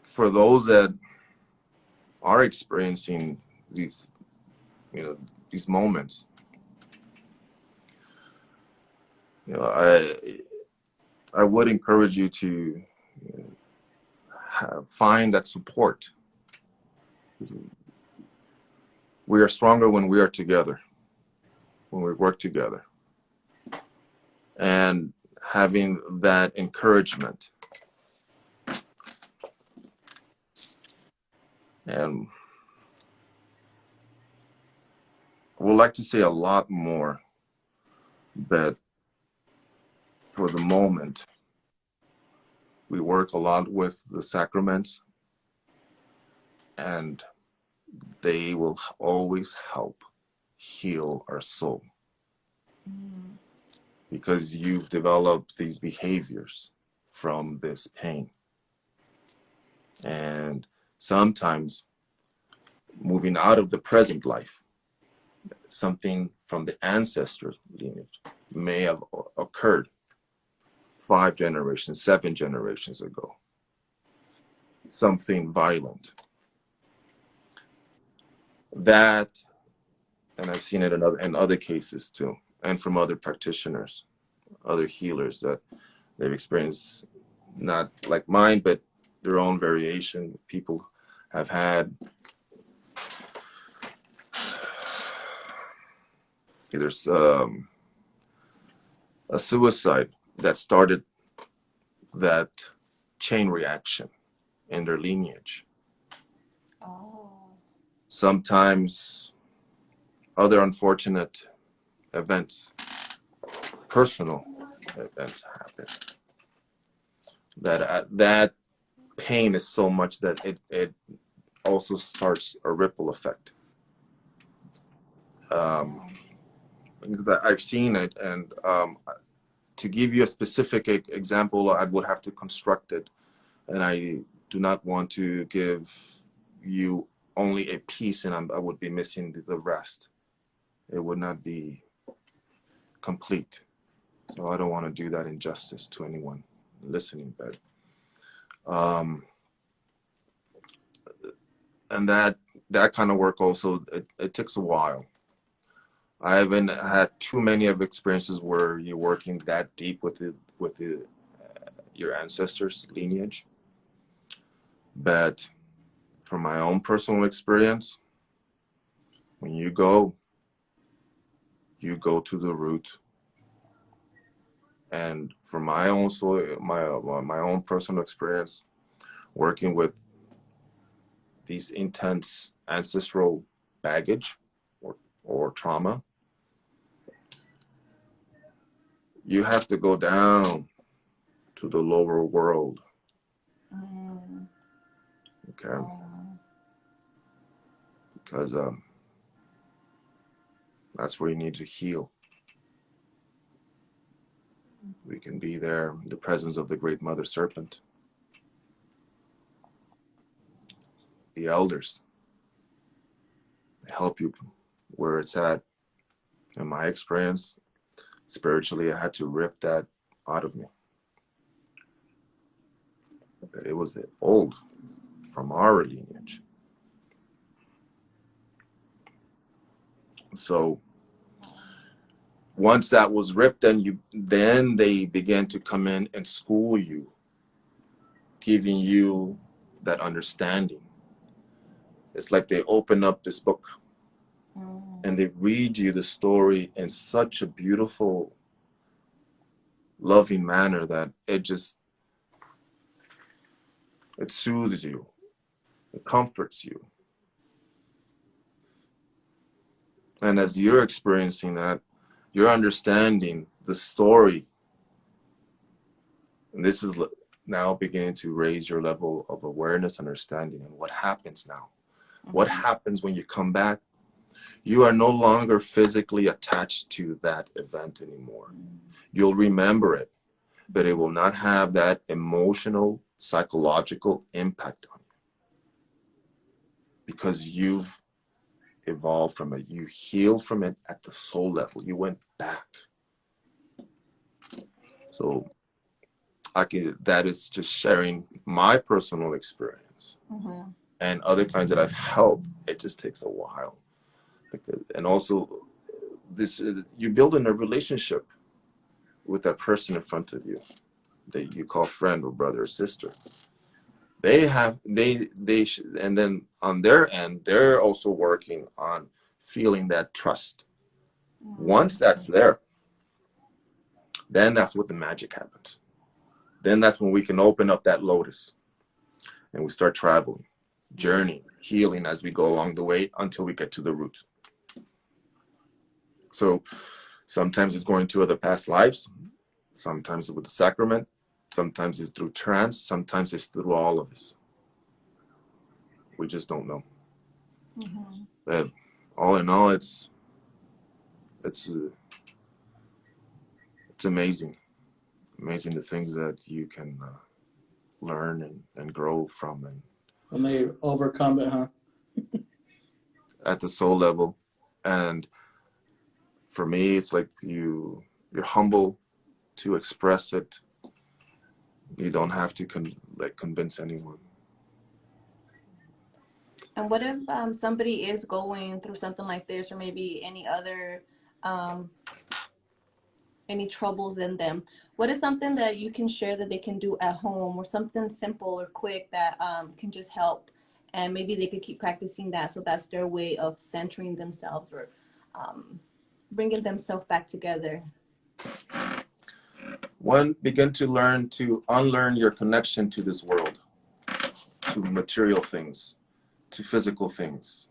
for those that are experiencing these, these moments, I would encourage you to find that support. We are stronger when we are together, when we work together. And having that encouragement. And I would like to say a lot more, but for the moment, we work a lot with the sacraments. and they will always help heal our soul, because you've developed these behaviors from this pain. And sometimes moving out of the present life, something from the ancestor lineage may have occurred 5 generations, 7 generations ago. Something violent. That, and I've seen it in other cases too, and from other practitioners, other healers, that they've experienced, not like mine, but their own variation. People have had either a suicide that started that chain reaction in their lineage. Oh. Sometimes other unfortunate events, personal events happen. That pain is so much that it also starts a ripple effect. Because I've seen it, and to give you a specific example, I would have to construct it, and I do not want to give you only a piece, and I would be missing the rest. It would not be complete. So I don't want to do that injustice to anyone listening, but and that kind of work also, it takes a while. I haven't had too many of experiences where you're working that deep with your ancestors' lineage, but from my own personal experience, when you go to the root. And from my own my own personal experience, working with these intense ancestral baggage or trauma, you have to go down to the lower world. Okay. Because that's where you need to heal. We can be there in the presence of the great mother serpent, the elders, help you where it's at. In my experience, spiritually, I had to rip that out of me. But it was the old from our lineage. So once that was ripped, then they began to come in and school you, giving you that understanding. It's like they open up this book and they read you the story in such a beautiful, loving manner that it soothes you, it comforts you. And as you're experiencing that, you're understanding the story. And this is now beginning to raise your level of awareness, understanding, and what happens now. What happens when you come back? You are no longer physically attached to that event anymore. You'll remember it, but it will not have that emotional, psychological impact on you. Because you've evolved from it. You healed from it at the soul level. You went back. So that is just sharing my personal experience. And other kinds that I've helped. It just takes a while. And also, you build in a relationship with that person in front of you that you call friend or brother or sister. And then on their end, they're also working on feeling that trust. Once that's there, then that's what the magic happens. Then that's when we can open up that lotus and we start traveling, journeying, healing as we go along the way until we get to the root. So sometimes it's going to other past lives, sometimes with the sacrament, sometimes it's through trance, sometimes it's through all of this. We just don't know. Mm-hmm. But all in all, it's amazing the things that you can learn and grow from, and When they overcome it, huh? at the soul level. And for me, it's like you're humble to express it. You don't have to convince anyone. And what if somebody is going through something like this, or maybe any other any troubles in them? What is something that you can share that they can do at home, or something simple or quick that can just help, and maybe they could keep practicing that, so that's their way of centering themselves, or bringing themselves back together? One, begin to learn to unlearn your connection to this world, to material things, to physical things.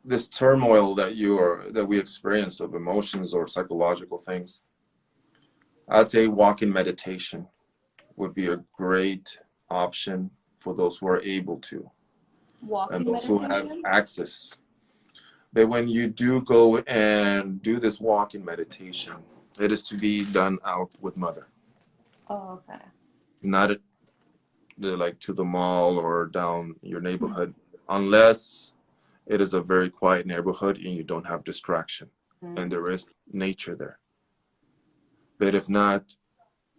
This turmoil that we experience of emotions or psychological things, I'd say walk in meditation would be a great option for those who are able to, Walking and those who have meditation? access. But when you do go and do this walk in meditation, it is to be done out with mother. Oh, okay. Not like to the mall or down your neighborhood, unless it is a very quiet neighborhood and you don't have distraction and there is nature there. But if not,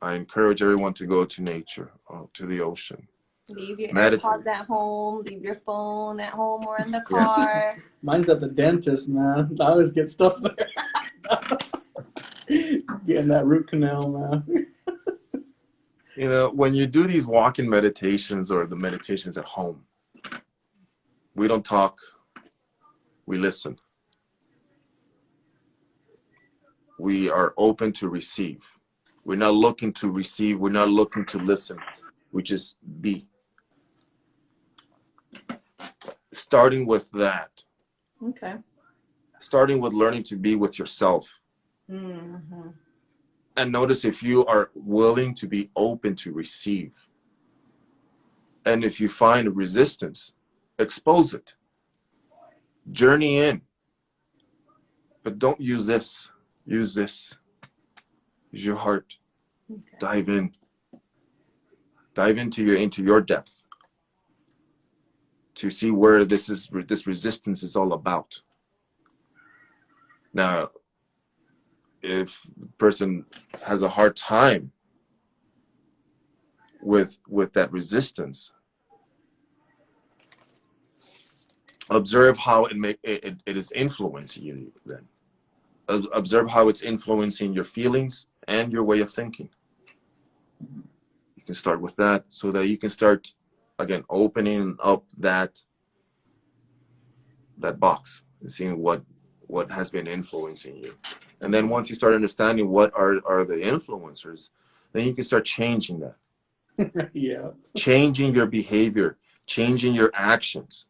I encourage everyone to go to nature, to the ocean. Leave your Meditate. AirPods at home, leave your phone at home or in the car. Mine's at the dentist, man. I always get stuff there. Getting that root canal, man. You know, when you do these walk-in meditations or the meditations at home, we don't talk, we listen. We are open to receive. We're not looking to receive, we're not looking to listen. We just be. Starting with that. Okay. Starting with learning to be with yourself. Mm-hmm. And notice if you are willing to be open to receive. And if you find resistance, expose it. Journey in. But don't use this. Use this. Use your heart. Okay. Dive in. Dive into your depth. To see where this resistance is all about. Now, if the person has a hard time with that resistance, observe how it is influencing you then. Observe how it's influencing your feelings and your way of thinking. You can start with that so that you can start, again, opening up that box and seeing what has been influencing you. And then once you start understanding what are the influencers, then you can start changing that. Yeah. Changing your behavior, changing your actions.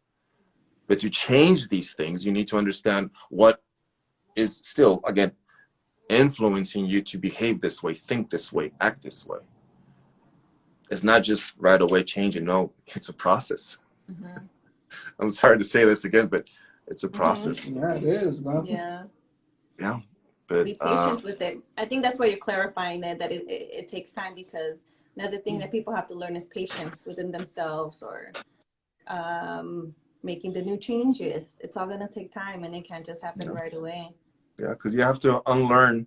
But to change these things, you need to understand what is still, again, influencing you to behave this way, think this way, act this way. It's not just right away changing. No, it's a process. Mm-hmm. I'm sorry to say this again, but it's a process. Yeah, it is, bro. Yeah. Yeah. But be patient with it. I think that's why you're clarifying that it takes time, because another thing that people have to learn is patience within themselves, or making the new changes. It's all going to take time, and it can't just happen right away. Yeah, because you have to unlearn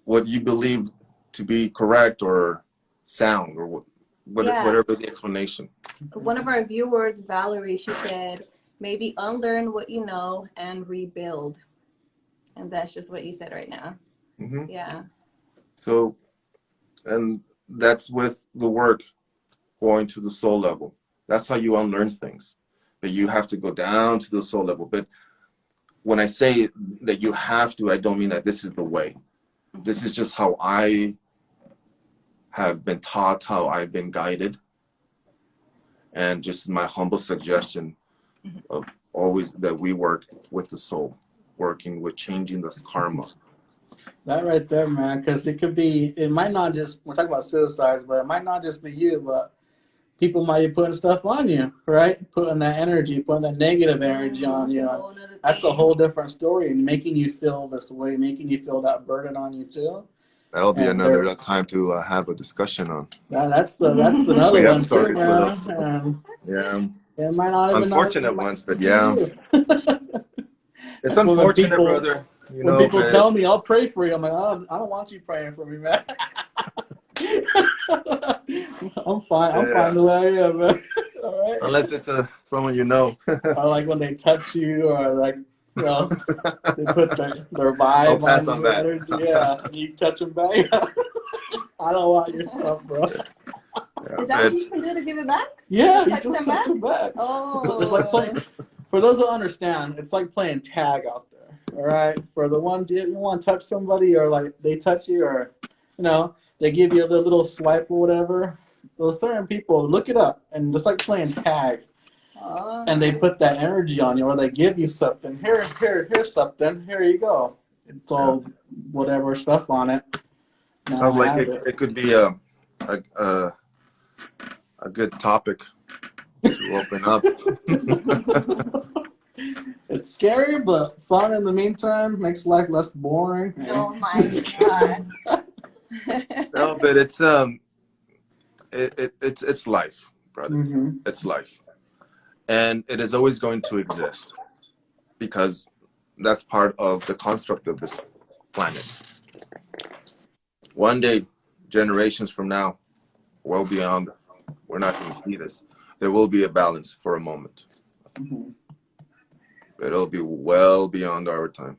what you believe to be correct or sound, or whatever the explanation. One of our viewers, Valerie, she said, maybe unlearn what you know and rebuild. And that's just what you said right now. Mm-hmm. Yeah. So, and that's with the work going to the soul level. That's how you unlearn things. But you have to go down to the soul level. But when I say that you have to, I don't mean that this is the way. Mm-hmm. This is just how I have been taught, how I've been guided. And just my humble suggestion of always that we work with the soul, working with changing this karma. That right there, man, because it might not just, we're talking about suicides, but it might not just be you, but people might be putting stuff on you, right? Putting that energy, putting that negative energy on you. That's a whole different story, and making you feel this way, making you feel that burden on you too. That'll be And another time to have a discussion on. that's another We have one too, stories for man. those too. Yeah. It might not even Unfortunate ones, but yeah. It's That's when unfortunate, brother. You when know, people but tell me I'll pray for you, I'm like, oh, I don't want you praying for me, man. I'm fine. I'm fine the way I am, man. All right. unless it's someone you know. Or like when they touch you, or like, you know, they put their vibe I'll pass on on your that. energy. Yeah, and you touch them back. I don't want your stuff, bro. Is that what you can do to give it back? Yeah, you Touch just them touch back? them back. Oh. It's like playing. For those that understand, it's like playing tag out there. All right. For the ones you want to touch somebody, or like they touch you, or you know, they give you a little swipe or whatever. Those certain people, look it up, and it's like playing tag. And they put that energy on you, or they give you something. Here's something. Here you go. It's all whatever stuff on it. Now Sounds like have it could be a good topic to open up. It's scary, but fun in the meantime. Makes life less boring. Oh my God. No, but it's it's life, brother. Mm-hmm. It's life, and it is always going to exist because that's part of the construct of this planet. One day, generations from now, well beyond, we're not going to see this. There will be a balance for a moment. Mm-hmm. It'll be well beyond our time.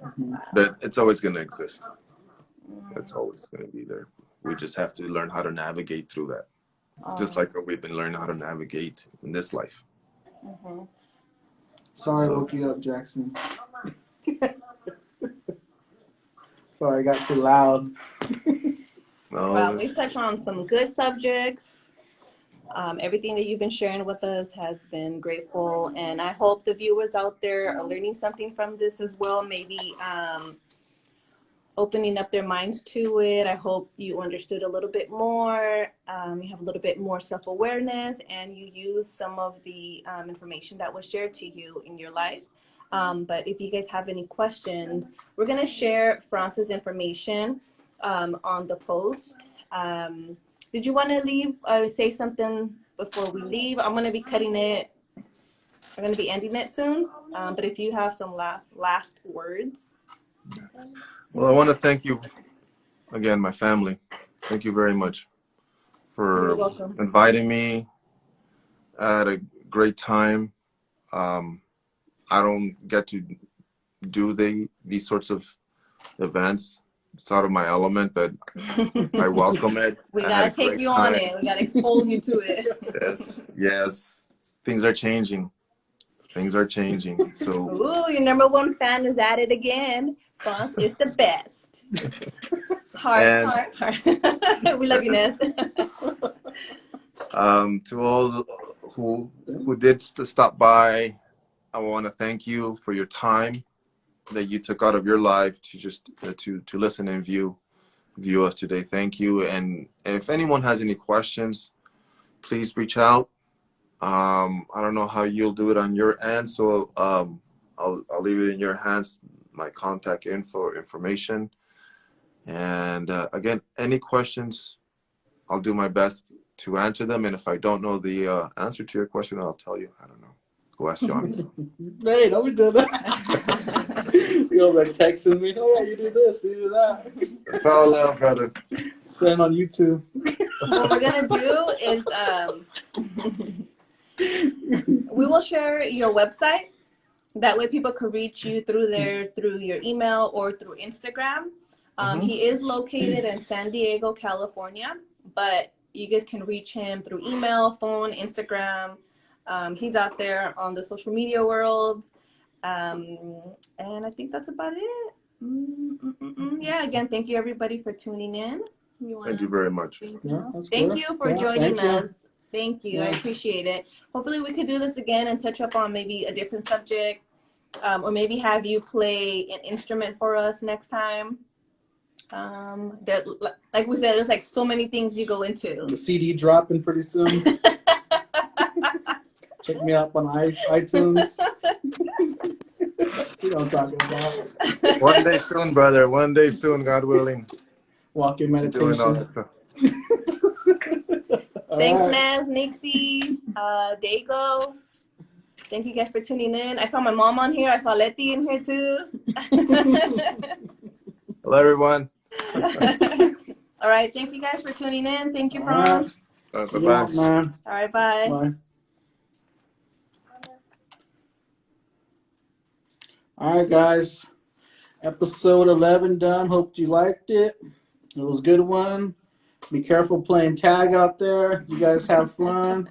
Mm-hmm. But it's always going to exist. It's always going to be there. We just have to learn how to navigate through that. Just like we've been learning how to navigate in this life. Mm-hmm. Sorry, I woke you up, Jackson. Sorry, I got too loud. No, Well, we've touched on some good subjects. Everything that you've been sharing with us has been grateful, and I hope the viewers out there are learning something from this as well. Maybe opening up their minds to it. I hope you understood a little bit more. You have a little bit more self-awareness, and you use some of the information that was shared to you in your life. But if you guys have any questions, we're going to share Franz's information on the post. Did you want to leave, say something before we leave? I'm going to be cutting it. I'm going to be ending it soon. But if you have some last words. well, I want to thank you again, my family. Thank you very much for inviting me. I had a great time. I don't get to do these sorts of events. It's out of my element, but I welcome it. We got to take you on it. We got to expose you to it. Yes. Things are changing. So, ooh, your number one fan is at it again. Franz is the best. Heart. We love you, Ness. To all who did stop by, I want to thank you for your time that you took out of your life to just to listen and view us today. Thank you. And if anyone has any questions, please reach out. I don't know how you'll do it on your end, so I'll leave it in your hands, my contact information. And again, any questions, I'll do my best to answer them. And if I don't know the answer to your question, I'll tell you. I don't know. Go ask Johnny. Hey, don't be doing that. You're like texting me. Oh yeah, you do this, you do that. It's all love, brother. Send on YouTube. What we're gonna do is we will share your website. That way, people can reach you through your email or through Instagram. He is located in San Diego, California, but you guys can reach him through email, phone, Instagram. He's out there on the social media world. And I think that's about it. Yeah, again, thank you everybody for tuning in. Thank you very much. Thank you for joining us. Thank you. I appreciate it. Hopefully we could do this again and touch up on maybe a different subject, or maybe have you play an instrument for us next time. There, like we said, there's like so many things you go into. The CD dropping pretty soon. Check me out on iTunes. You know what I'm talking about. One day soon, brother. One day soon, God willing. Walking Doing all meditation. that stuff. Thanks, All right. Naz, Nixie, Dago. Thank you guys for tuning in. I saw my mom on here. I saw Letty in here too. Hello, everyone. All right. Thank you guys for tuning in. Thank you, All right. Franz. Bye-bye. Yeah, man. All right. Bye. Bye. All right, guys. Episode 11 done. Hope you liked it. It was a good one. Be careful playing tag out there. You guys have fun.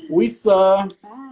We saw. Bye.